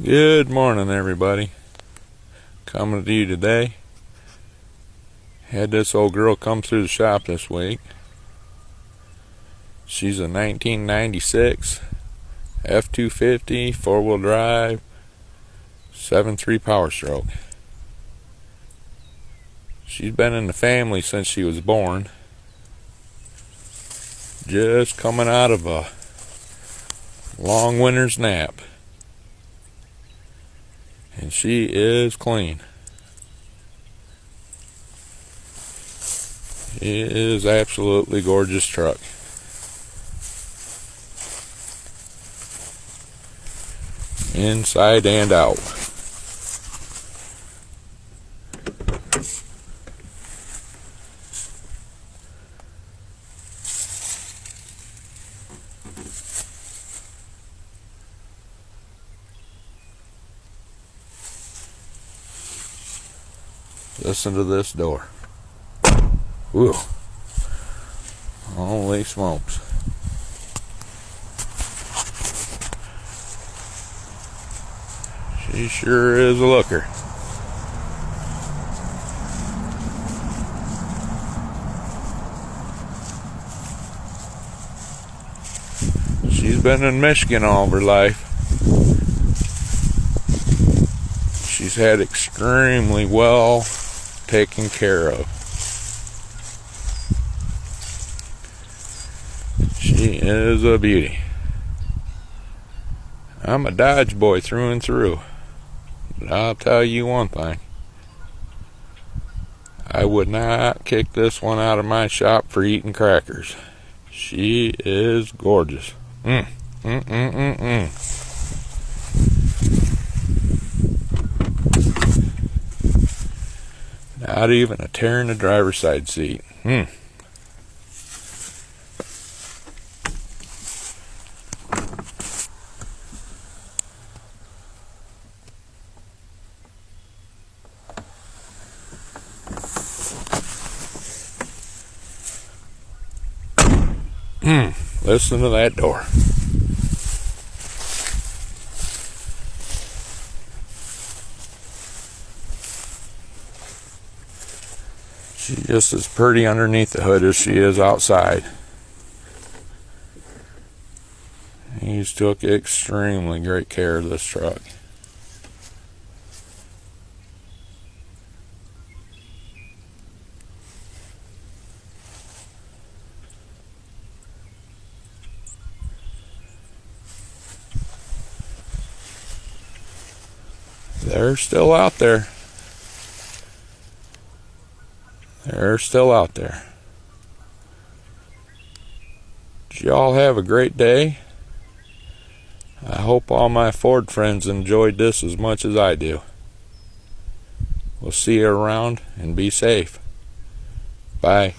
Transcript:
Good morning, everybody. Coming to you today. Had this old girl come through the shop this week. She's a 1996 F-250 four-wheel drive 7.3 power stroke. She's been in the family since she was born. Just coming out of a long winter's nap. And she is clean. It is absolutely gorgeous truck. Inside and out. Listen to this door. Whew. Holy smokes. She sure is a looker. She's been in Michigan all of her life. She's had extremely well taken care of. She is a beauty. I'm a Dodge boy through and through. But I'll tell you one thing. I would not kick this one out of my shop for eating crackers. She is gorgeous. Not even a tear in the driver's side seat. Listen to that door. She's just as pretty underneath the hood as she is outside. He's took extremely great care of this truck. They're still out there. They're still out there. Y'all have a great day. I hope all my Ford friends enjoyed this as much as I do. We'll see you around and be safe. Bye.